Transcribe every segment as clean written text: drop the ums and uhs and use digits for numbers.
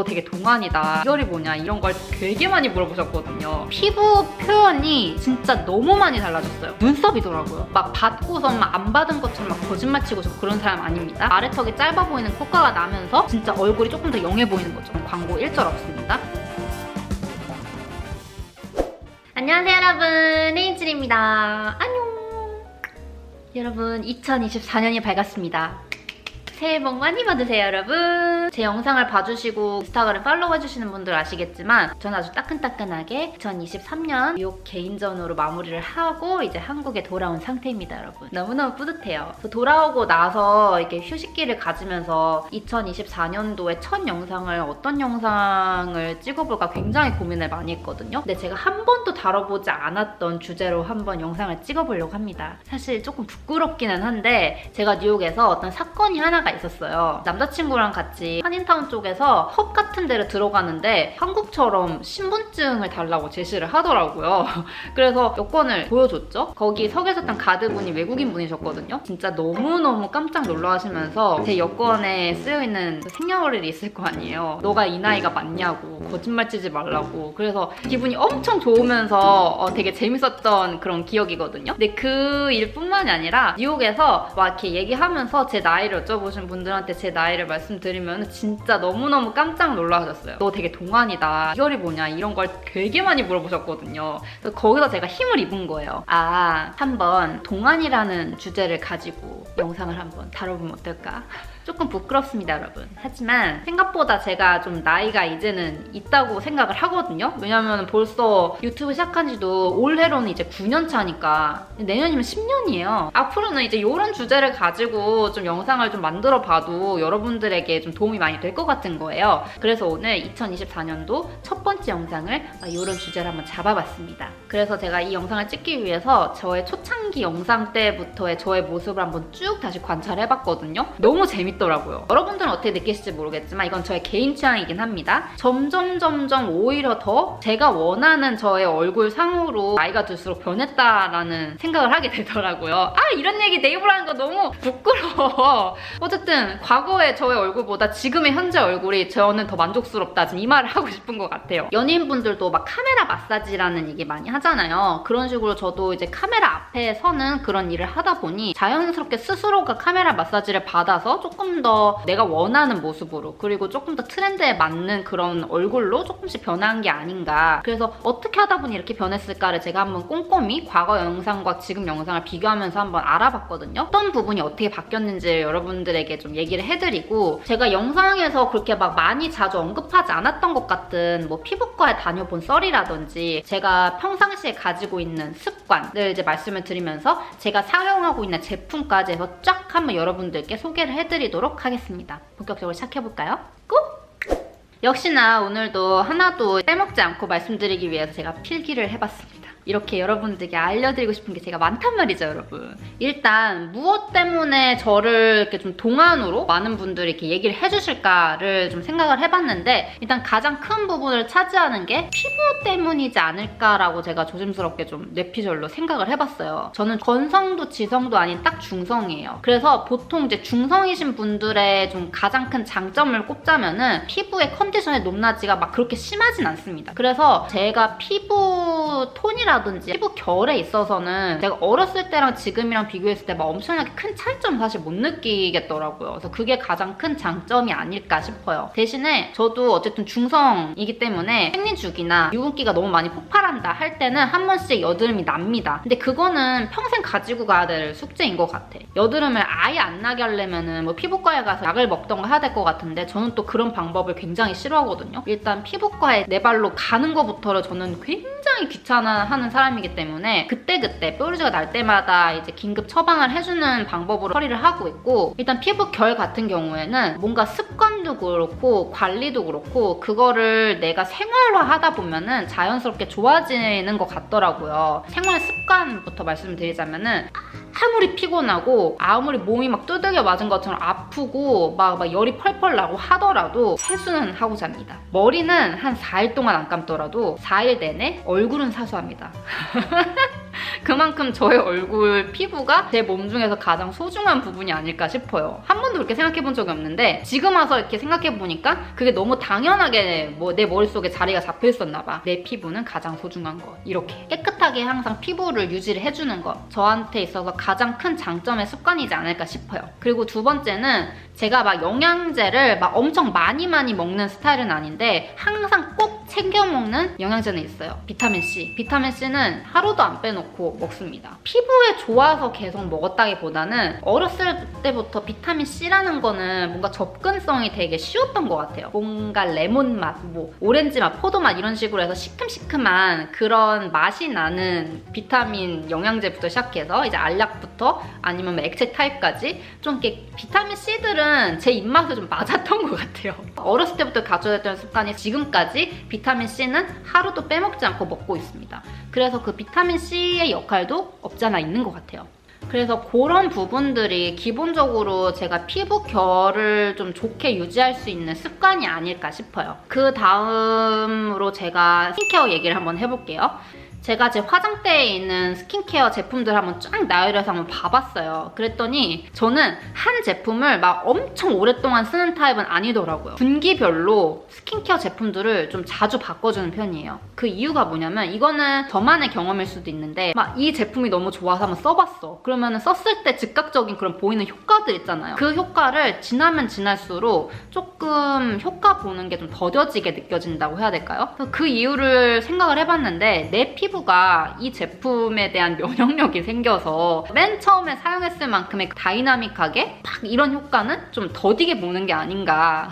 너 되게 동안이다, 비결이 뭐냐, 이런 걸 되게 많이 물어보셨거든요. 피부 표현이 진짜 너무 많이 달라졌어요. 눈썹이더라고요. 막 받고서 막 안 받은 것처럼 막 거짓말 치고 저 그런 사람 아닙니다. 아래턱이 짧아 보이는 효과가 나면서 진짜 얼굴이 조금 더 영해 보이는 거죠. 광고 일절 없습니다. 안녕하세요 여러분, 헤이즐입니다. 안녕. 여러분 2024년이 밝았습니다. 새해 복 많이 받으세요 여러분. 제 영상을 봐주시고 인스타그램 팔로우 해주시는 분들 아시겠지만 저는 아주 따끈따끈하게 2023년 뉴욕 개인전으로 마무리를 하고 이제 한국에 돌아온 상태입니다 여러분. 너무너무 뿌듯해요. 돌아오고 나서 이렇게 휴식기를 가지면서 2024년도에 첫 영상을 어떤 영상을 찍어볼까 굉장히 고민을 많이 했거든요. 근데 제가 한 번도 다뤄보지 않았던 주제로 한번 영상을 찍어보려고 합니다. 사실 조금 부끄럽기는 한데 제가 뉴욕에서 어떤 사건이 하나가 있었어요. 남자친구랑 같이 한인타운 쪽에서 펍 같은 데를 들어가는데 한국처럼 신분증을 달라고 제시를 하더라고요. 그래서 여권을 보여줬죠. 거기 서 계셨던 가드분이 외국인 분이셨거든요. 진짜 너무너무 깜짝 놀라시면서 제 여권에 쓰여있는 생년월일이 있을 거 아니에요. 너가 이 나이가 맞냐고, 거짓말 치지 말라고. 그래서 기분이 엄청 좋으면서 되게 재밌었던 그런 기억이거든요. 근데 그 일뿐만이 아니라 뉴욕에서 막 이렇게 얘기하면서 제 나이를 여쭤보신 분들한테 제 나이를 말씀드리면 진짜 너무너무 깜짝 놀라셨어요. 너 되게 동안이다, 비결이 뭐냐, 이런 걸 되게 많이 물어보셨거든요. 그래서 거기서 제가 힘을 입은 거예요. 한번 동안이라는 주제를 가지고 영상을 한번 다뤄보면 어떨까? 조금 부끄럽습니다 여러분. 하지만 생각보다 제가 좀 나이가 이제는 있다고 생각을 하거든요. 왜냐면 벌써 유튜브 시작한 지도 올해로는 이제 9년 차니까 내년이면 10년이에요. 앞으로는 이제 이런 주제를 가지고 좀 영상을 좀 만들어 봐도 여러분들에게 좀 도움이 많이 될 것 같은 거예요. 그래서 오늘 2024년도 첫 번째 영상을 이런 주제를 한번 잡아봤습니다. 그래서 제가 이 영상을 찍기 위해서 저의 초창기 영상 때부터의 저의 모습을 한번 쭉 다시 관찰해봤거든요. 너무 재밌더라고요. 여러분들은 어떻게 느끼실지 모르겠지만 이건 저의 개인 취향이긴 합니다. 점점 오히려 더 제가 원하는 저의 얼굴 상으로 나이가 들수록 변했다라는 생각을 하게 되더라고요. 이런 얘기 내 입으로 하는 거 너무 부끄러워. 어쨌든 과거의 저의 얼굴보다 지금의 현재 얼굴이 저는 더 만족스럽다, 지금 이 말을 하고 싶은 것 같아요. 연예인분들도 막 카메라 마사지라는 얘기 많이 하잖아요. 그런 식으로 저도 이제 카메라 앞에 서는 그런 일을 하다 보니 자연스럽게 스스로가 카메라 마사지를 받아서 조금 더 내가 원하는 모습으로, 그리고 조금 더 트렌드에 맞는 그런 얼굴로 조금씩 변한 게 아닌가. 그래서 어떻게 하다 보니 이렇게 변했을까를 제가 한번 꼼꼼히 과거 영상과 지금 영상을 비교하면서 한번 알아봤거든요. 어떤 부분이 어떻게 바뀌었는지 여러분들에게 좀 얘기를 해드리고, 제가 영상에서 그렇게 막 많이 자주 언급하지 않았던 것 같은 뭐 피부과에 다녀본 썰이라든지 제가 평상시에 가지고 있는 습관을 이제 말씀을 드리면서 제가 사용하고 있는 제품까지 해서 쫙 한번 여러분들께 소개를 해드리도록 하겠습니다. 본격적으로 시작해볼까요? 꾹! 역시나 오늘도 하나도 빼먹지 않고 말씀드리기 위해서 제가 필기를 해봤습니다. 이렇게 여러분들께 알려드리고 싶은 게 제가 많단 말이죠 여러분. 일단 무엇 때문에 저를 이렇게 좀 동안으로 많은 분들이 이렇게 얘기를 해주실까를 좀 생각을 해봤는데, 일단 가장 큰 부분을 차지하는 게 피부 때문이지 않을까라고 제가 조심스럽게 좀 뇌피셜로 생각을 해봤어요. 저는 건성도 지성도 아닌 딱 중성이에요. 그래서 보통 이제 중성이신 분들의 좀 가장 큰 장점을 꼽자면은 피부의 컨디션의 높낮이가 막 그렇게 심하진 않습니다. 그래서 제가 피부 톤이라든지 피부 결에 있어서는 제가 어렸을 때랑 지금이랑 비교했을 때 막 엄청나게 큰 차이점 사실 못 느끼겠더라고요. 그래서 그게 가장 큰 장점이 아닐까 싶어요. 대신에 저도 어쨌든 중성이기 때문에 생리주기나 유분기가 너무 많이 폭발한다 할 때는 한 번씩 여드름이 납니다. 근데 그거는 평생 가지고 가야 될 숙제인 것 같아. 여드름을 아예 안 나게 하려면은 뭐 피부과에 가서 약을 먹던가 해야 될 것 같은데 저는 또 그런 방법을 굉장히 싫어하거든요. 일단 피부과에 내 발로 가는 것부터를 저는 굉장히 귀찮아하는 사람이기 때문에 그때그때 뾰루지가 날 때마다 이제 긴급 처방을 해주는 방법으로 처리를 하고 있고, 일단 피부 결 같은 경우에는 뭔가 습관도 그렇고 관리도 그렇고 그거를 내가 생활화 하다 보면은 자연스럽게 좋아지는 것 같더라고요. 생활 습관부터 말씀드리자면은 아무리 피곤하고 아무리 몸이 막 두들겨 맞은 것처럼 아프고 막 열이 펄펄 나고 하더라도 세수는 하고 잡니다. 머리는 한 4일 동안 안 감더라도 4일 내내 얼굴은 사수합니다. 그만큼 저의 얼굴 피부가 제 몸 중에서 가장 소중한 부분이 아닐까 싶어요. 한 번도 그렇게 생각해 본 적이 없는데 지금 와서 이렇게 생각해 보니까 그게 너무 당연하게 내 머릿속에 자리가 잡혀 있었나 봐. 내 피부는 가장 소중한 것. 이렇게 깨끗하게 항상 피부를 유지를 해주는 것. 저한테 있어서 가장 큰 장점의 습관이지 않을까 싶어요. 그리고 두 번째는 제가 막 영양제를 막 엄청 많이 먹는 스타일은 아닌데 항상 꼭 챙겨 먹는 영양제는 있어요. 비타민C. 비타민C는 하루도 안 빼놓고 먹습니다. 피부에 좋아서 계속 먹었다기보다는 어렸을 때부터 비타민C라는 거는 뭔가 접근성이 되게 쉬웠던 것 같아요. 뭔가 레몬 맛, 뭐 오렌지 맛, 포도 맛 이런 식으로 해서 시큼시큼한 그런 맛이 나는 비타민 영양제부터 시작해서 이제 알약부터 아니면 뭐 액체 타입까지 좀 이렇게 비타민C들은 제 입맛에 좀 맞았던 것 같아요. 어렸을 때부터 가져왔던 습관이 지금까지 비타민C는 하루도 빼먹지 않고 먹고 있습니다. 그래서 그 비타민C의 역할도 없잖아 있는 것 같아요. 그래서 그런 부분들이 기본적으로 제가 피부 결을 좀 좋게 유지할 수 있는 습관이 아닐까 싶어요. 그 다음으로 제가 스킨케어 얘기를 한번 해볼게요. 제가 제 화장대에 있는 스킨케어 제품들 한번 쫙 나열해서 한번 봐봤어요. 그랬더니 저는 한 제품을 막 엄청 오랫동안 쓰는 타입은 아니더라고요. 분기별로 스킨케어 제품들을 좀 자주 바꿔주는 편이에요. 그 이유가 뭐냐면 이거는 저만의 경험일 수도 있는데 막 이 제품이 너무 좋아서 한번 써봤어. 그러면 썼을 때 즉각적인 그런 보이는 효과들 있잖아요. 그 효과를 지나면 지날수록 조금 효과 보는 게 좀 더뎌지게 느껴진다고 해야 될까요? 그 이유를 생각을 해봤는데 내 피부가 이 제품에 대한 면역력이 생겨서 맨 처음에 사용했을 만큼의 다이나믹하게 팍 이런 효과는 좀 더디게 보는 게 아닌가.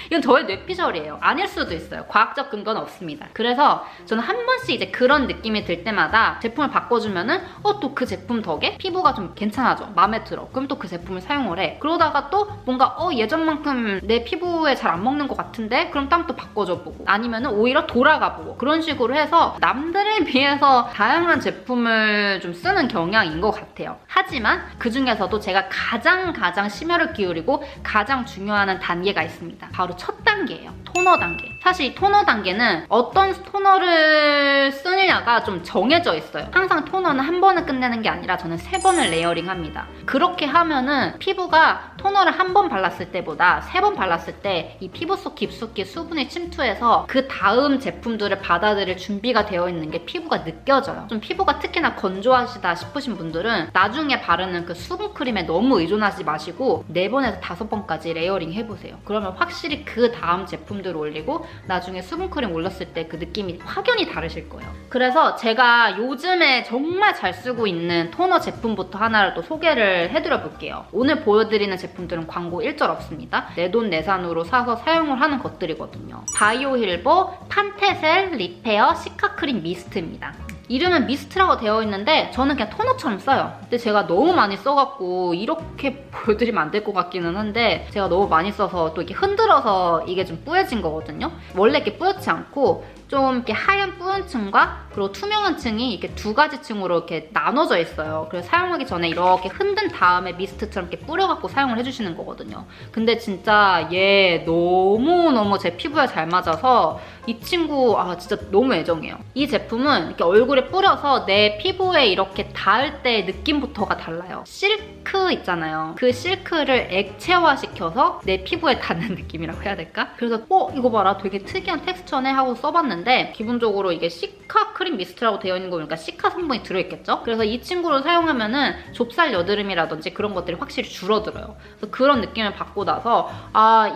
이건 저의 뇌피셜이에요. 아닐 수도 있어요. 과학적 근거는 없습니다. 그래서 저는 한 번씩 이제 그런 느낌이 들 때마다 제품을 바꿔주면은 또 그 제품 덕에 피부가 좀 괜찮아져. 마음에 들어. 그럼 또 그 제품을 사용을 해. 그러다가 또 뭔가 예전만큼 내 피부에 잘 안 먹는 것 같은데 그럼 또 바꿔줘 보고 아니면은 오히려 돌아가 보고 그런 식으로 해서 남들에 비해서 다양한 제품을 좀 쓰는 경향인 것 같아요. 하지만 그 중에서도 제가 가장 심혈을 기울이고 가장 중요한 단계가 있습니다. 바로 첫 단계예요. 토너 단계. 사실 이 토너 단계는 어떤 토너를 쓰느냐가 좀 정해져 있어요. 항상 토너는 한 번에 끝내는 게 아니라 저는 3번을 레이어링 합니다. 그렇게 하면은 피부가 토너를 한 번 발랐을 때보다 3번 발랐을 때 이 피부 속 깊숙이 수분이 침투해서 그 다음 제품들을 받아들일 준비가 되어 있는 게 피부가 느껴져요. 좀 피부가 특히나 건조하시다 싶으신 분들은 나중에 바르는 그 수분크림에 너무 의존하지 마시고 4번에서 5번까지 레이어링 해보세요. 그러면 확실히 그 다음 제품들을 올리고 나중에 수분크림 올렸을 때 그 느낌이 확연히 다르실 거예요. 그래서 제가 요즘에 정말 잘 쓰고 있는 토너 제품부터 하나를 또 소개를 해드려 볼게요. 오늘 보여드리는 제품들은 광고 1절 없습니다. 내돈내산으로 사서 사용을 하는 것들이거든요. 바이오힐보 판테셀 리페어 시카크림 미스트입니다. 이름은 미스트라고 되어 있는데 저는 그냥 토너처럼 써요. 근데 제가 너무 많이 써갖고 이렇게 보여드리면 안 될 것 같기는 한데 제가 너무 많이 써서 또 이렇게 흔들어서 이게 좀 뿌얘진 거거든요. 원래 이렇게 뿌옇지 않고 좀 이렇게 하얀 뿌연 층과 그리고 투명한 층이 이렇게 2가지 층으로 이렇게 나눠져 있어요. 그래서 사용하기 전에 이렇게 흔든 다음에 미스트처럼 이렇게 뿌려갖고 사용을 해주시는 거거든요. 근데 진짜 얘 너무너무 제 피부에 잘 맞아서 이 친구 진짜 너무 애정해요. 이 제품은 이렇게 얼굴에 뿌려서 내 피부에 이렇게 닿을 때 느낌부터가 달라요. 실크 있잖아요. 그 실크를 액체화시켜서 내 피부에 닿는 느낌이라고 해야 될까? 그래서 이거 봐라 되게 특이한 텍스처네 하고 써봤는데 기본적으로 이게 시카 크림 미스트라고 되어 있는 거 보니까 시카 성분이 들어있겠죠? 그래서 이 친구를 사용하면은 좁쌀 여드름이라든지 그런 것들이 확실히 줄어들어요. 그래서 그런 느낌을 받고 나서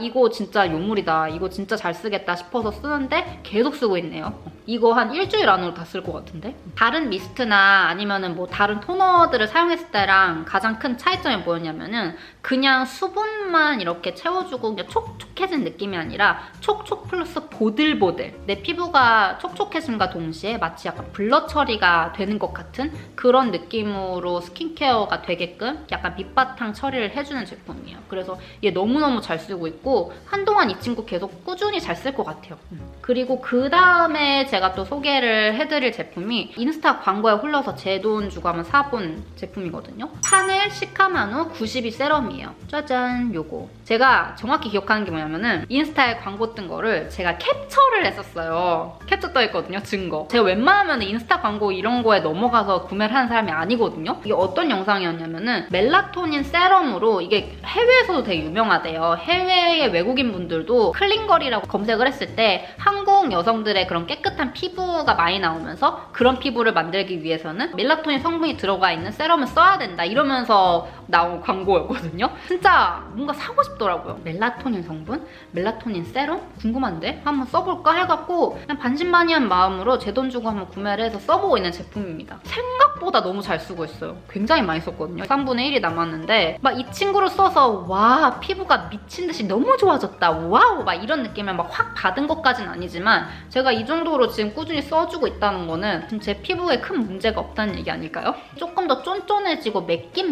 이거 진짜 용물이다. 이거 진짜 잘 쓰겠다 싶어서 쓰는데 계속 쓰고 있네요. 이거 한 일주일 안으로 다 쓸 것 같은데? 다른 미스트나 아니면은 뭐 다른 토너들을 사용했을 때랑 가장 큰 차이점이 뭐였냐면은 그냥 수분만 이렇게 채워주고 그냥 촉촉해진 느낌이 아니라 촉촉 플러스 보들보들. 내 피부가 촉촉해짐과 동시에 마치 약간 블러 처리가 되는 것 같은 그런 느낌으로 스킨케어가 되게끔 약간 밑바탕 처리를 해주는 제품이에요. 그래서 얘 너무너무 잘 쓰고 있고 한동안 이 친구 계속 꾸준히 잘 쓸 것 같아요. 그리고 그 다음에 제가 또 소개를 해드릴 제품이 인스타 광고에 홀려서 제 돈 주고 한번 사본 제품이거든요. 파넬 시카마누 92 세럼이에요. 짜잔, 요거. 제가 정확히 기억하는 게 뭐냐면은 인스타에 광고 뜬 거를 제가 캡처를 했었어요. 캡처 떠있거든요, 증거. 제가 웬만하면 인스타 광고 이런 거에 넘어가서 구매를 하는 사람이 아니거든요. 이게 어떤 영상이었냐면은 멜라토닌 세럼으로, 이게 해외에서도 되게 유명하대요. 해외의 외국인 분들도 클린걸이라고 검색을 했을 때 한국 여성들의 그런 깨끗한 피부가 많이 나오면서 그런 피부를 만들기 위해서는 멜라토닌 성분이 들어가 있는 세럼을 써야 된다 이러면서 나온 광고였거든요. 진짜 뭔가 사고 싶더라고요. 멜라토닌 성분? 멜라토닌 세럼? 궁금한데? 한번 써볼까 해갖고 그냥 반신반의한 마음으로 제 돈 주고 한번 구매를 해서 써보고 있는 제품입니다. 생각보다 너무 잘 쓰고 있어요. 굉장히 많이 썼거든요. 3분의 1이 남았는데 막 이 친구를 써서 와, 피부가 미친 듯이 너무 좋아졌다, 와우, 막 이런 느낌을 막 확 받은 것까진 아니지만 제가 이 정도로 지금 꾸준히 써주고 있다는 거는 지금 제 피부에 큰 문제가 없다는 얘기 아닐까요? 조금 더 쫀쫀해지고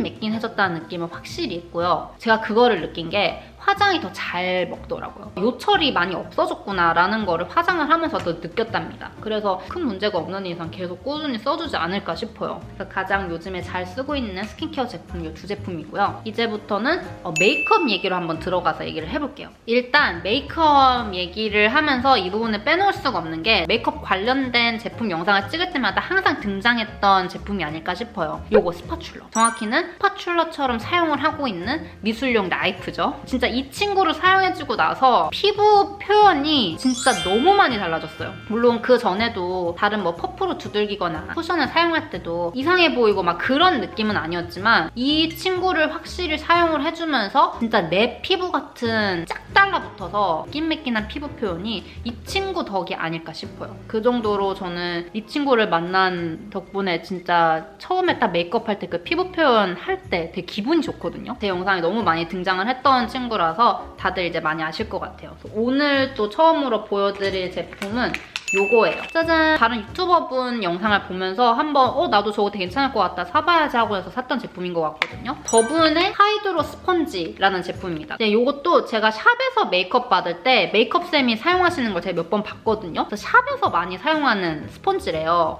매끈매끈해졌다는 느낌은 확실히 있고요. 제가 그거를 느낀 게 화장이 더 잘 먹더라고요. 요철이 많이 없어졌구나 라는 거를 화장을 하면서 더 느꼈답니다. 그래서 큰 문제가 없는 이상 계속 꾸준히 써주지 않을까 싶어요. 그래서 가장 요즘에 잘 쓰고 있는 스킨케어 제품 이 두 제품이고요. 이제부터는 메이크업 얘기로 한번 들어가서 얘기를 해볼게요. 일단 메이크업 얘기를 하면서 이 부분을 빼놓을 수가 없는 게 메이크업 관련된 제품 영상을 찍을 때마다 항상 등장했던 제품이 아닐까 싶어요. 요거 스파츌러. 정확히는 스파츌러처럼 사용을 하고 있는 미술용 나이프죠. 진짜 이 친구를 사용해주고 나서 피부 표현이 진짜 너무 많이 달라졌어요. 물론 그 전에도 다른 뭐 퍼프로 두들기거나 쿠션을 사용할 때도 이상해 보이고 막 그런 느낌은 아니었지만 이 친구를 확실히 사용을 해주면서 진짜 내 피부 같은 짝 달라붙어서 매끈매끈한 피부 표현이 이 친구 덕이 아닐까 싶어요. 그 정도로 저는 이 친구를 만난 덕분에 진짜 처음에 딱 메이크업 할 때 그 피부 표현 할 때 되게 기분이 좋거든요. 제 영상에 너무 많이 등장을 했던 친구라서 다들 이제 많이 아실 것 같아요. 오늘 또 처음으로 보여드릴 제품은 요거예요. 짜잔! 다른 유튜버분 영상을 보면서 한번 나도 저거 되게 괜찮을 것 같다, 사봐야지 하고 해서 샀던 제품인 것 같거든요. 더분의 하이드로 스펀지라는 제품입니다. 요것도 제가 샵에서 메이크업 받을 때 메이크업쌤이 사용하시는 걸 제가 몇 번 봤거든요. 그래서 샵에서 많이 사용하는 스펀지래요.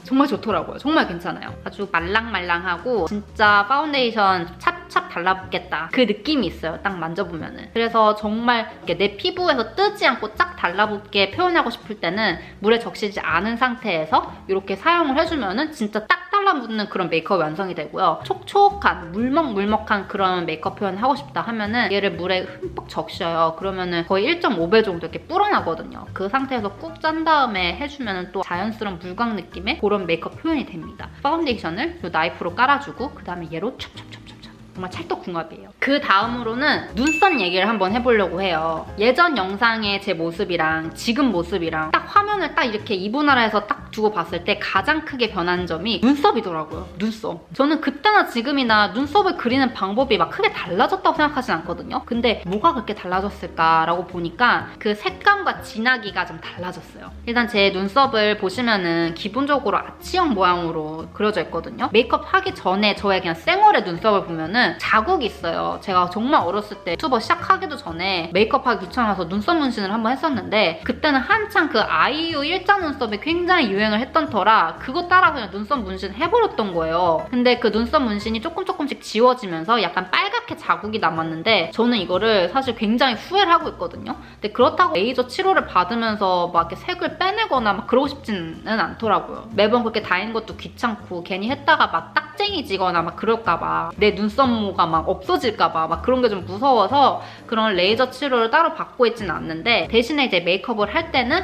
정말 좋더라고요. 정말 괜찮아요. 아주 말랑말랑하고 진짜 파운데이션 찹찹 달라붙겠다 그 느낌이 있어요. 딱 만져보면은. 그래서 정말 내 피부에서 뜨지 않고 딱 달라붙게 표현하고 싶을 때는 물에 적시지 않은 상태에서 이렇게 사용을 해주면은 진짜 딱 달라붙는 그런 메이크업이 완성이 되고요. 촉촉한 물먹물먹한 그런 메이크업 표현을 하고 싶다 하면은 얘를 물에 흠뻑 적셔요. 그러면은 거의 1.5배 정도 이렇게 불어나거든요. 그 상태에서 꾹 짠 다음에 해주면은 또 자연스러운 물광 느낌의 그런 메이크업 표현이 됩니다. 파운데이션을 이 나이프로 깔아주고 그 다음에 얘로 찹찹찹찹 정말 찰떡궁합이에요. 그 다음으로는 눈썹 얘기를 한번 해보려고 해요. 예전 영상의 제 모습이랑 지금 모습이랑 딱 화면을 딱 이렇게 이분할해서 딱 두고 봤을 때 가장 크게 변한 점이 눈썹이더라고요. 눈썹. 저는 그때나 지금이나 눈썹을 그리는 방법이 막 크게 달라졌다고 생각하진 않거든요. 근데 뭐가 그렇게 달라졌을까라고 보니까 그 색감과 진하기가 좀 달라졌어요. 일단 제 눈썹을 보시면은 기본적으로 아치형 모양으로 그려져 있거든요. 메이크업 하기 전에 저의 그냥 생얼의 눈썹을 보면은 자국이 있어요. 제가 정말 어렸을 때 유튜버 시작하기도 전에 메이크업 하기 귀찮아서 눈썹 문신을 한번 했었는데 그때는 한창 그 아이유 일자 눈썹이 굉장히 유행을 했던 터라 그거 따라 그냥 눈썹 문신 해버렸던 거예요. 근데 그 눈썹 문신이 조금씩 지워지면서 약간 빨갛게 자국이 남았는데 저는 이거를 사실 굉장히 후회를 하고 있거든요. 근데 그렇다고 레이저 치료를 받으면서 막 이렇게 색을 빼내거나 막 그러고 싶지는 않더라고요. 매번 그렇게 다니는 것도 귀찮고 괜히 했다가 막 딱쟁이 지거나 막 그럴까봐 내 눈썹모가 막 없어질까봐 막 그런 게 좀 무서워서 그런 레이저 치료를 따로 받고 있지는 않는데 대신에 이제 메이크업을 할 때는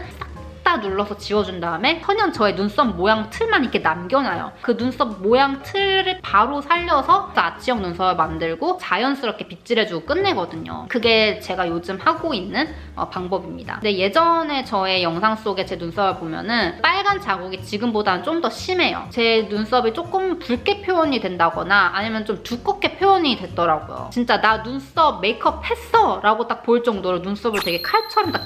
싹 눌러서 지워준 다음에 천연 저의 눈썹 모양 틀만 이렇게 남겨놔요. 그 눈썹 모양 틀을 바로 살려서 아치형 눈썹을 만들고 자연스럽게 빗질해주고 끝내거든요. 그게 제가 요즘 하고 있는 방법입니다. 근데 예전에 저의 영상 속에 제 눈썹을 보면은 빨간 자국이 지금보다는 좀 더 심해요. 제 눈썹이 조금 붉게 표현이 된다거나 아니면 좀 두껍게 표현이 됐더라고요. 진짜 나 눈썹 메이크업 했어! 라고 딱 보일 정도로 눈썹을 되게 칼처럼 딱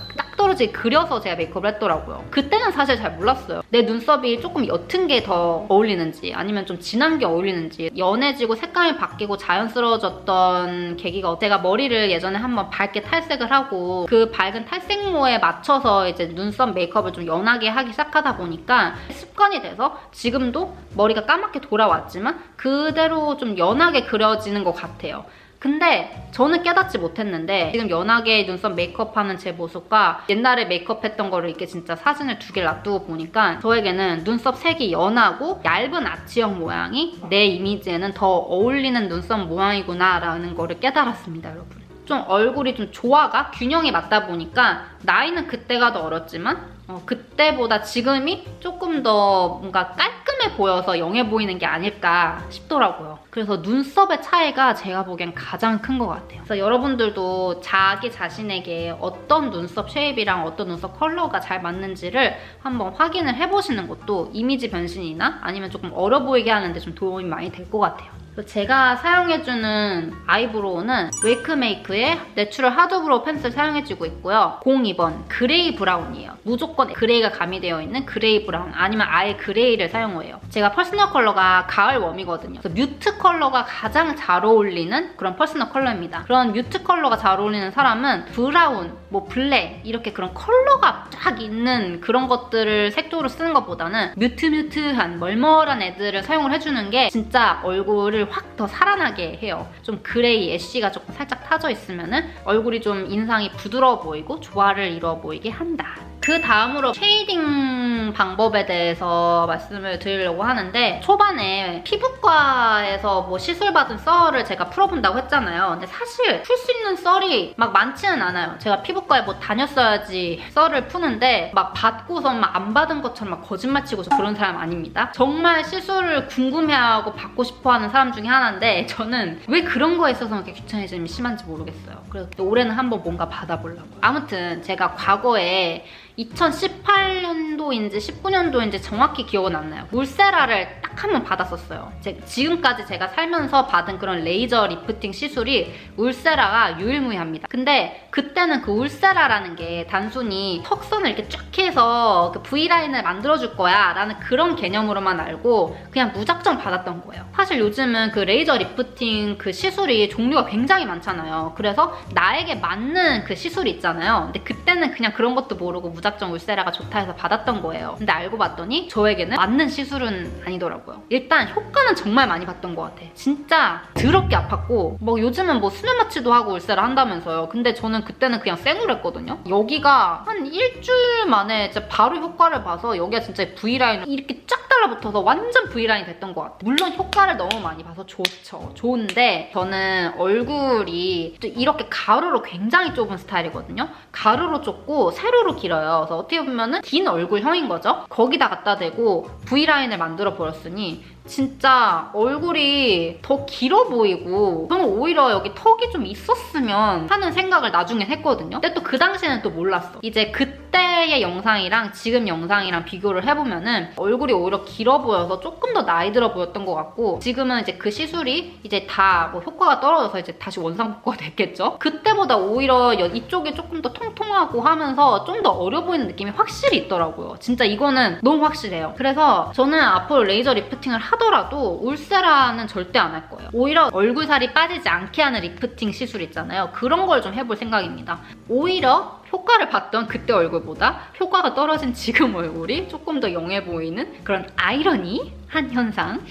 삐뚤어지게 그려서 제가 메이크업을 했더라고요. 그때는 사실 잘 몰랐어요. 내 눈썹이 조금 옅은 게 더 어울리는지 아니면 좀 진한 게 어울리는지, 연해지고 색감이 바뀌고 자연스러워졌던 계기가, 제가 머리를 예전에 한번 밝게 탈색을 하고 그 밝은 탈색모에 맞춰서 이제 눈썹 메이크업을 좀 연하게 하기 시작하다 보니까 습관이 돼서 지금도 머리가 까맣게 돌아왔지만 그대로 좀 연하게 그려지는 것 같아요. 근데 저는 깨닫지 못했는데 지금 연하게 눈썹 메이크업하는 제 모습과 옛날에 메이크업했던 거를 이렇게 진짜 사진을 2개를 놔두고 보니까 저에게는 눈썹 색이 연하고 얇은 아치형 모양이 내 이미지에는 더 어울리는 눈썹 모양이구나 라는 거를 깨달았습니다, 여러분. 좀 얼굴이 좀 조화가 균형이 맞다 보니까 나이는 그때가 더 어렸지만 그때보다 지금이 조금 더 뭔가 깔끔해 보여서 영해 보이는 게 아닐까 싶더라고요. 그래서 눈썹의 차이가 제가 보기엔 가장 큰 것 같아요. 그래서 여러분들도 자기 자신에게 어떤 눈썹 쉐입이랑 어떤 눈썹 컬러가 잘 맞는지를 한번 확인을 해보시는 것도 이미지 변신이나 아니면 조금 어려 보이게 하는데 좀 도움이 많이 될 것 같아요. 제가 사용해주는 아이브로우는 웨이크메이크의 내추럴 하드브로우 펜슬 사용해주고 있고요. 02번 그레이 브라운이에요. 무조건 그레이가 가미되어 있는 그레이 브라운, 아니면 아예 그레이를 사용해요. 제가 퍼스널 컬러가 가을 웜이거든요. 그래서 뮤트 컬러가 가장 잘 어울리는 그런 퍼스널 컬러입니다. 그런 뮤트 컬러가 잘 어울리는 사람은 브라운, 뭐 블랙 이렇게 그런 컬러가 쫙 있는 그런 것들을 색조로 쓰는 것보다는 뮤트한 멀멀한 애들을 사용을 해주는 게 진짜 얼굴을 확 더 살아나게 해요. 좀 그레이 애쉬가 조금 살짝 타져 있으면은 얼굴이 좀 인상이 부드러워 보이고 조화를 이루어 보이게 한다. 그 다음으로 쉐이딩 방법에 대해서 말씀을 드리려고 하는데, 초반에 피부과에서 뭐 시술받은 썰을 제가 풀어본다고 했잖아요. 근데 사실 풀 수 있는 썰이 막 많지는 않아요. 제가 피부과에 뭐 다녔어야지 썰을 푸는데 막 받고서 막 안 받은 것처럼 막 거짓말 치고 저 그런 사람 아닙니다. 정말 시술을 궁금해하고 받고 싶어하는 사람 중에 하나인데 저는 왜 그런 거에 있어서 그렇게 귀차니즘이 심한지 모르겠어요. 그래서 올해는 한번 뭔가 받아보려고. 아무튼 제가 과거에 2018년도인지 19년도인지 정확히 기억은 안 나요. 울세라를 딱 한 번 받았었어요. 지금까지 제가 살면서 받은 그런 레이저 리프팅 시술이 울세라가 유일무이합니다. 근데 그때는 그 울세라라는 게 단순히 턱선을 이렇게 쫙 해서 그 V라인을 만들어줄 거야 라는 그런 개념으로만 알고 그냥 무작정 받았던 거예요. 사실 요즘은 그 레이저 리프팅 그 시술이 종류가 굉장히 많잖아요. 그래서 나에게 맞는 그 시술이 있잖아요. 근데 그때는 그냥 그런 것도 모르고 무작정 울세라가 좋다 해서 받았던 거예요. 근데 알고 봤더니 저에게는 맞는 시술은 아니더라고요. 일단 효과는 정말 많이 봤던 것 같아. 진짜 더럽게 아팠고 뭐 요즘은 뭐 수면 마취도 하고 울세라 한다면서요. 근데 저는 그때는 그냥 생으로 했거든요. 여기가 한 일주일 만에 진짜 바로 효과를 봐서 여기가 진짜 V라인으로 이렇게 쫙 달라붙어서 완전 V라인이 됐던 것 같아요. 물론 효과를 너무 많이 봐서 좋죠. 좋은데 저는 얼굴이 이렇게 가로로 굉장히 좁은 스타일이거든요. 가로로 좁고 세로로 길어요. 그래서 어떻게 보면은 긴 얼굴형인 거죠. 거기다 갖다 대고 V라인을 만들어 버렸으니 진짜 얼굴이 더 길어 보이고, 저는 오히려 여기 턱이 좀 있었으면 하는 생각을 나중에 했거든요. 근데 또 그 당시에는 또 몰랐어. 이제 그때의 영상이랑 지금 영상이랑 비교를 해보면은 얼굴이 오히려 길어 보여서 조금 더 나이 들어 보였던 것 같고, 지금은 이제 그 시술이 이제 다 뭐 효과가 떨어져서 이제 다시 원상복구가 됐겠죠? 그때보다 오히려 이쪽이 조금 더 통통하고 하면서 좀 더 어려 보이는 느낌이 확실히 있더라고요. 진짜 이거는 너무 확실해요. 그래서 저는 앞으로 레이저 리프팅을 하더라도 울세라는 절대 안 할 거예요. 오히려 얼굴살이 빠지지 않게 하는 리프팅 시술 있잖아요. 그런 걸 좀 해볼 생각입니다. 오히려 효과를 봤던 그때 얼굴보다 효과가 떨어진 지금 얼굴이 조금 더 영해 보이는 그런 아이러니한 현상.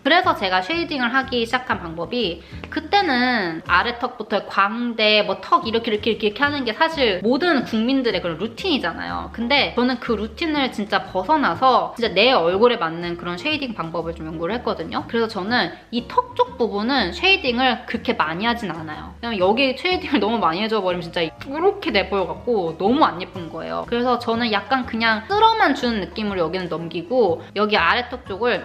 그래서 제가 쉐이딩을 하기 시작한 방법이, 그때는 아래턱부터 광대, 뭐 턱 이렇게 하는 게 사실 모든 국민들의 그런 루틴이잖아요. 근데 저는 그 루틴을 진짜 벗어나서 진짜 내 얼굴에 맞는 그런 쉐이딩 방법을 좀 연구를 했거든요. 그래서 저는 이 턱 쪽 부분은 쉐이딩을 그렇게 많이 하진 않아요. 왜냐면 여기 쉐이딩을 너무 많이 해줘버리면 진짜 이렇게 내보여갖고 너무 안 예쁜 거예요. 그래서 저는 약간 그냥 쓸어만 주는 느낌으로 여기는 넘기고 여기 아래턱 쪽을 면적을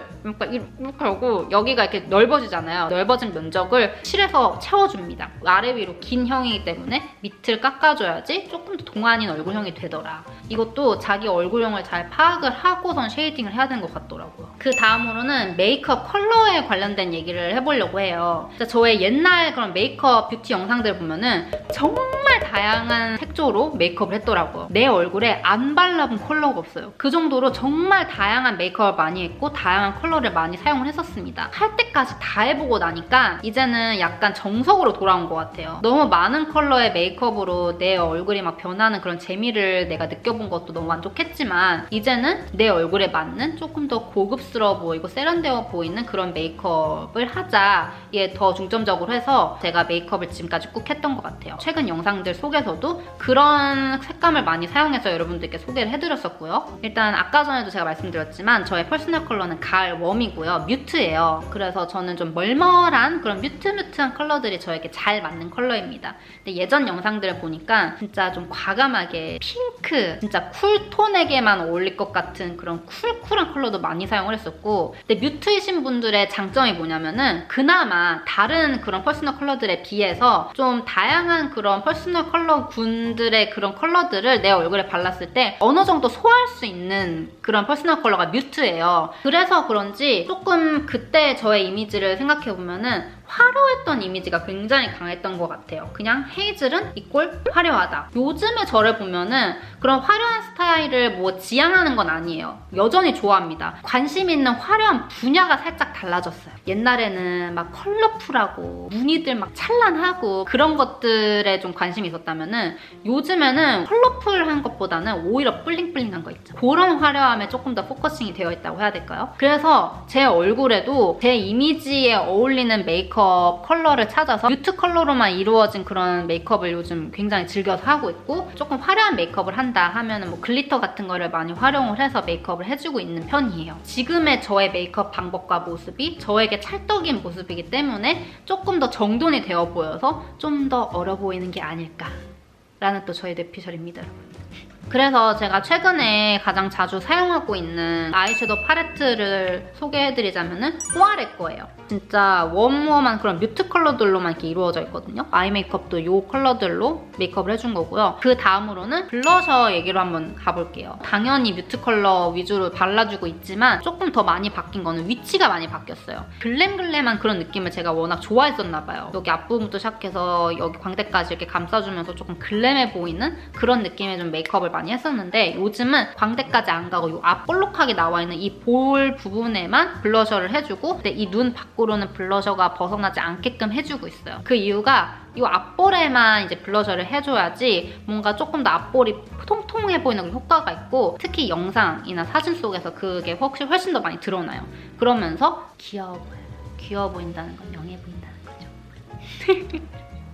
이렇게 하고 여기가 이렇게 넓어지잖아요. 넓어진 면적을 칠해서 채워줍니다. 아래 위로 긴 형이기 때문에 밑을 깎아줘야지 조금 더 동안인 얼굴형이 되더라. 이것도 자기 얼굴형을 잘 파악을 하고선 쉐이딩을 해야 되는 것 같더라고요. 그 다음으로는 메이크업 컬러에 관련된 얘기를 해보려고 해요. 저의 옛날 그런 메이크업 뷰티 영상들 보면은 정말 다양한 색조로 메이크업을 했더라고요. 내 얼굴에 안 발라본 컬러가 없어요. 그 정도로 정말 다양한 메이크업을 많이 했고 다양한 컬러를 많이 사용을 했었습니다. 할 때까지 다 해보고 나니까 이제는 약간 정석으로 돌아온 것 같아요. 너무 많은 컬러의 메이크업으로 내 얼굴이 막 변하는 그런 재미를 내가 느껴본 것도 너무 만족했지만 이제는 내 얼굴에 맞는 조금 더 고급스러워 보이고 세련되어 보이는 그런 메이크업을 하자에 더 중점적으로 해서 제가 메이크업을 지금까지 꾹 했던 것 같아요. 최근 영상들 속에서도 그런 색감을 많이 사용해서 여러분들께 소개를 해드렸었고요. 일단 아까 전에도 제가 말씀드렸지만 저의 퍼스널 컬러는 가을 웜이고요. 뮤트예요. 그래서 저는 좀 멀멀한 그런 뮤트한 컬러들이 저에게 잘 맞는 컬러입니다. 근데 예전 영상들을 보니까 진짜 좀 과감하게 핑크, 진짜 쿨톤에게만 어울릴 것 같은 그런 쿨한 컬러도 많이 사용을 했었고 근데 뮤트이신 분들의 장점이 뭐냐면은 그나마 다른 그런 퍼스널 컬러들에 비해서 좀 다양한 그런 퍼스널 컬러 군들의 그런 컬러들을 내 얼굴에 발랐을 때 어느 정도 소화할 수 있는 그런 퍼스널 컬러가 뮤트예요. 그래서 그런지 조금 그때 저의 이미지를 생각해보면은 화려했던 이미지가 굉장히 강했던 것 같아요. 그냥 헤이즐은 이꼴 화려하다. 요즘에 저를 보면은 그런 화려한 스타일을 뭐 지향하는 건 아니에요. 여전히 좋아합니다. 관심 있는 화려한 분야가 살짝 달라졌어요. 옛날에는 막 컬러풀하고 무늬들 막 찬란하고 그런 것들에 좀 관심이 있었다면은 요즘에는 컬러풀한 것보다는 오히려 블링블링한 거 있죠. 그런 화려함에 조금 더 포커싱이 되어 있다고 해야 될까요? 그래서 제 얼굴에도 제 이미지에 어울리는 메이크업 컬러를 찾아서 뮤트 컬러로만 이루어진 그런 메이크업을 요즘 굉장히 즐겨서 하고 있고 조금 화려한 메이크업을 한다 하면은 뭐 글리터 같은 거를 많이 활용을 해서 메이크업을 해주고 있는 편이에요. 지금의 저의 메이크업 방법과 모습이 저에게 찰떡인 모습이기 때문에 조금 더 정돈이 되어 보여서 좀 더 어려 보이는 게 아닐까 라는 또 저의 뇌피셜입니다, 여러분. 그래서 제가 최근에 가장 자주 사용하고 있는 아이섀도우 팔레트를 소개해드리자면은 포아레 거예요. 진짜 웜한 그런 뮤트 컬러들로만 이렇게 이루어져 있거든요. 아이 메이크업도 이 컬러들로 메이크업을 해준 거고요. 그 다음으로는 블러셔 얘기로 한번 가볼게요. 당연히 뮤트 컬러 위주로 발라주고 있지만 조금 더 많이 바뀐 거는 위치가 많이 바뀌었어요. 글램글램한 그런 느낌을 제가 워낙 좋아했었나 봐요. 여기 앞부분부터 시작해서 여기 광대까지 이렇게 감싸주면서 조금 글램해 보이는 그런 느낌의 좀 메이크업을 많이 했었는데 요즘은 광대까지 안 가고 이 앞 볼록하게 나와 있는 이 볼 부분에만 블러셔를 해주고 근데 이 눈 밖으로는 블러셔가 벗어나지 않게끔 해주고 있어요. 그 이유가 이 앞볼에만 이제 블러셔를 해줘야지 뭔가 조금 더 앞볼이 통통해 보이는 효과가 있고 특히 영상이나 사진 속에서 그게 훨씬 더 많이 드러나요. 그러면서 귀여워 보여요. 귀여워 보인다는 건 영해 보인다는 거죠.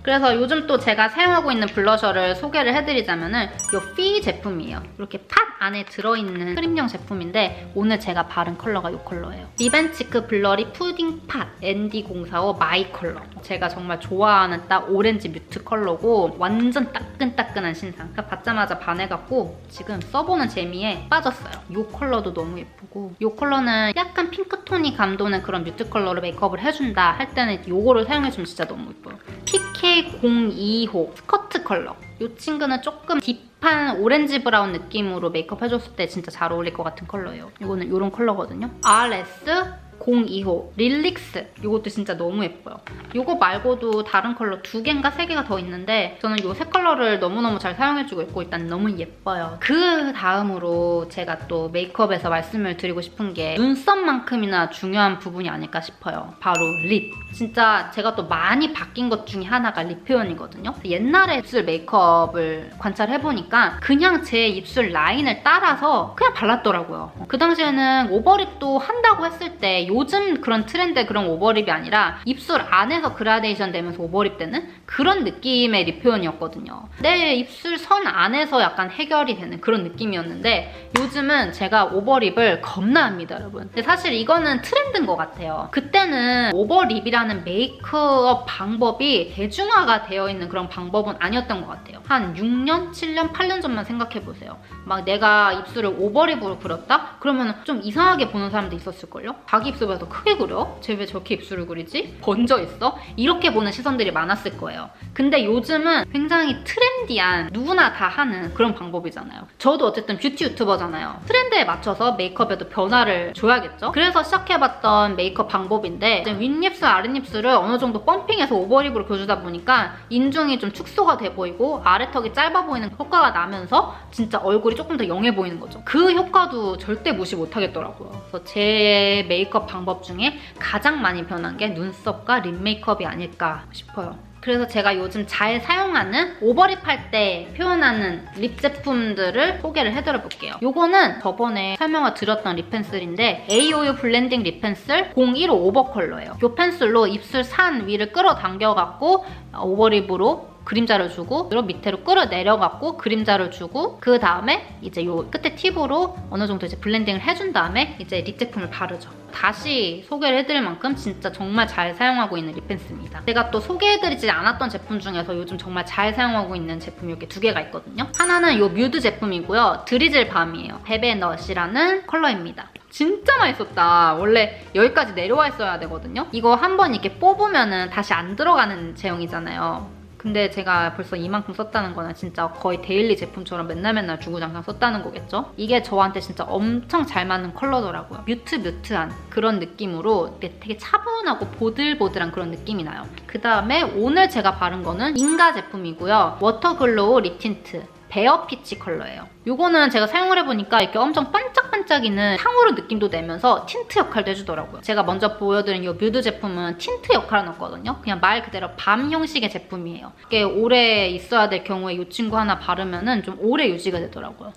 그래서 요즘 또 제가 사용하고 있는 블러셔를 소개를 해드리자면은 이 피 제품이에요. 이렇게 팟 안에 들어있는 크림형 제품인데 오늘 제가 바른 컬러가 이 컬러예요. 리벤치크 블러리 푸딩 팟 ND045 마이 컬러. 제가 정말 좋아하는 딱 오렌지 뮤트 컬러고 완전 따끈따끈한 신상. 그러니까 받자마자 반해갖고 지금 써보는 재미에 빠졌어요. 이 컬러도 너무 예쁘고 이 컬러는 약간 핑크톤이 감도는 그런 뮤트 컬러로 메이크업을 해준다 할 때는 이거를 사용해주면 진짜 너무 예뻐요. PK025 스커트 컬러. 이 친구는 조금 딥한 오렌지 브라운 느낌으로 메이크업 해줬을 때 진짜 잘 어울릴 것 같은 컬러예요. 이거는 이런 컬러거든요. RS025 릴릭스. 이것도 진짜 너무 예뻐요. 이거 말고도 다른 컬러 2개인가 3개가 더 있는데 저는 이 3컬러를 너무너무 잘 사용해주고 있고 일단 너무 예뻐요. 그 다음으로 제가 또 메이크업에서 말씀을 드리고 싶은 게 눈썹만큼이나 중요한 부분이 아닐까 싶어요. 바로 립. 진짜 제가 또 많이 바뀐 것 중에 하나가 립 표현이거든요. 옛날에 입술 메이크업을 관찰해보니까 그냥 제 입술 라인을 따라서 그냥 발랐더라고요. 그 당시에는 오버립도 한다고 했을 때 요즘 그런 트렌드 그런 오버립이 아니라 입술 안에서 그라데이션 되면서 오버립 되는 그런 느낌의 립 표현이었거든요. 내 입술 선 안에서 약간 해결이 되는 그런 느낌이었는데 요즘은 제가 오버립을 겁나 합니다, 여러분. 근데 사실 이거는 트렌드인 것 같아요. 그때는 오버립이라는 메이크업 방법이 대중화가 되어 있는 그런 방법은 아니었던 것 같아요. 한 6년, 7년, 8년 전만 생각해보세요. 막 내가 입술을 오버립으로 그렸다? 그러면 좀 이상하게 보는 사람도 있었을걸요? 자기 입술보다 더 크게 그려? 쟤 왜 저렇게 입술을 그리지? 번져 있어? 이렇게 보는 시선들이 많았을 거예요. 근데 요즘은 굉장히 트렌디한 누구나 다 하는 그런 방법이잖아요. 저도 어쨌든 뷰티 유튜버잖아요. 트렌드에 맞춰서 메이크업에도 변화를 줘야겠죠? 그래서 시작해봤던 메이크업 방법인데 이제 윗입술, 아랫입술을 어느 정도 펌핑해서 오버립으로 그려주다 보니까 인중이 좀 축소가 돼 보이고 아래턱이 짧아 보이는 효과가 나면서 진짜 얼굴이 조금 더 영해 보이는 거죠. 그 효과도 절대 무시 못하겠더라고요. 그래서 제 메이크업 방법 중에 가장 많이 변한 게 눈썹과 립 메이크업이 아닐까 싶어요. 그래서 제가 요즘 잘 사용하는 오버립 할 때 표현하는 립 제품들을 소개를 해드려볼게요. 요거는 저번에 설명을 드렸던 립 펜슬인데 AOU 블렌딩 립 펜슬 015 오버 컬러예요. 이 펜슬로 입술 산 위를 끌어당겨갖고 오버립으로 그림자를 주고 밑으로 끌어내려갖고 그림자를 주고 그 다음에 이제 요 끝에 팁으로 어느 정도 이제 블렌딩을 해준 다음에 이제 립 제품을 바르죠. 다시 소개를 해드릴 만큼 진짜 정말 잘 사용하고 있는 립 펜슬입니다. 제가 또 소개해드리지 않았던 제품 중에서 요즘 정말 잘 사용하고 있는 제품이 이렇게 두 개가 있거든요. 하나는 요 뮤드 제품이고요. 드리즐 밤이에요. 베베넛이라는 컬러입니다. 진짜 많이 썼다. 원래 여기까지 내려와 있어야 되거든요. 이거 한번 이렇게 뽑으면은 다시 안 들어가는 제형이잖아요. 근데 제가 벌써 이만큼 썼다는 거는 진짜 거의 데일리 제품처럼 맨날 주구장창 썼다는 거겠죠? 이게 저한테 진짜 엄청 잘 맞는 컬러더라고요. 뮤트한 그런 느낌으로 되게 차분하고 보들보들한 그런 느낌이 나요. 그 다음에 오늘 제가 바른 거는 인가 제품이고요. 워터글로우 립 틴트. 베어 피치 컬러예요. 이거는 제가 사용을 해보니까 이렇게 엄청 반짝반짝이는 탕후루 느낌도 내면서 틴트 역할도 해주더라고요. 제가 먼저 보여드린 이 뮤드 제품은 틴트 역할을 넣었거든요. 그냥 말 그대로 밤 형식의 제품이에요. 이게 오래 있어야 될 경우에 이 친구 하나 바르면은 좀 오래 유지가 되더라고요.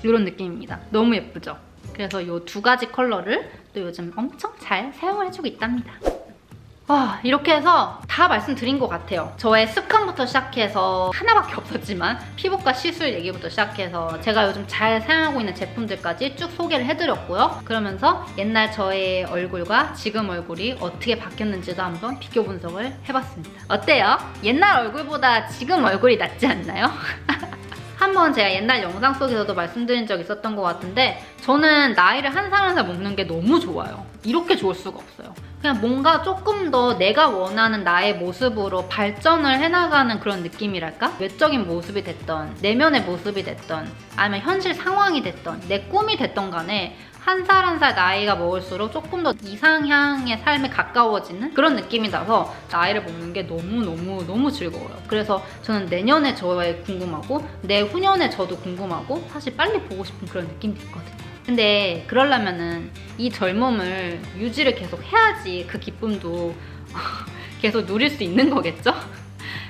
이런 느낌입니다. 너무 예쁘죠? 그래서 이 두 가지 컬러를 또 요즘 엄청 잘 사용을 해주고 있답니다. 이렇게 해서 다 말씀드린 것 같아요. 저의 습관부터 시작해서 하나밖에 없었지만 피부과 시술 얘기부터 시작해서 제가 요즘 잘 사용하고 있는 제품들까지 쭉 소개를 해드렸고요. 그러면서 옛날 저의 얼굴과 지금 얼굴이 어떻게 바뀌었는지도 한번 비교 분석을 해봤습니다. 어때요? 옛날 얼굴보다 지금 얼굴이 낫지 않나요? 한번 제가 옛날 영상 속에서도 말씀드린 적 있었던 것 같은데 저는 나이를 한 살 한 살 먹는 게 너무 좋아요. 이렇게 좋을 수가 없어요. 그냥 뭔가 조금 더 내가 원하는 나의 모습으로 발전을 해나가는 그런 느낌이랄까? 외적인 모습이 됐던, 내면의 모습이 됐던, 아니면 현실 상황이 됐던, 내 꿈이 됐던 간에 한 살 한 살 나이가 먹을수록 조금 더 이상향의 삶에 가까워지는 그런 느낌이 나서 나이를 먹는 게 너무 즐거워요. 그래서 저는 내년에 저의 궁금하고 내후년에 저도 궁금하고 사실 빨리 보고 싶은 그런 느낌도 있거든요. 근데 그러려면은 이 젊음을 유지를 계속 해야지 그 기쁨도 계속 누릴 수 있는 거겠죠?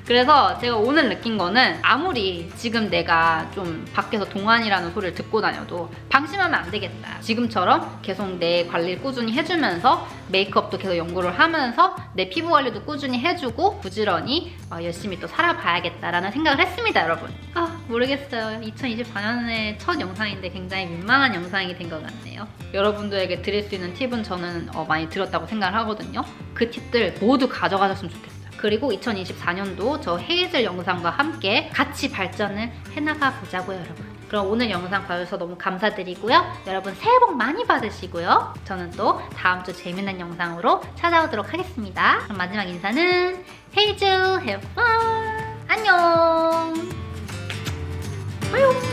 그래서 제가 오늘 느낀 거는 아무리 지금 내가 좀 밖에서 동안이라는 소리를 듣고 다녀도 방심하면 안 되겠다. 지금처럼 계속 내 관리를 꾸준히 해주면서 메이크업도 계속 연구를 하면서 내 피부 관리도 꾸준히 해주고 부지런히 열심히 또 살아봐야겠다라는 생각을 했습니다, 여러분. 모르겠어요. 2024년의 첫 영상인데 굉장히 민망한 영상이 된 것 같네요. 여러분들에게 드릴 수 있는 팁은 저는 많이 드렸다고 생각을 하거든요. 그 팁들 모두 가져가셨으면 좋겠어요. 그리고 2024년도 저 헤이즐 영상과 함께 같이 발전을 해나가 보자고요, 여러분. 그럼 오늘 영상 봐주셔서 너무 감사드리고요. 여러분 새해 복 많이 받으시고요. 저는 또 다음 주 재밌는 영상으로 찾아오도록 하겠습니다. 그럼 마지막 인사는 헤이즐 have fun! 안녕! 빠용!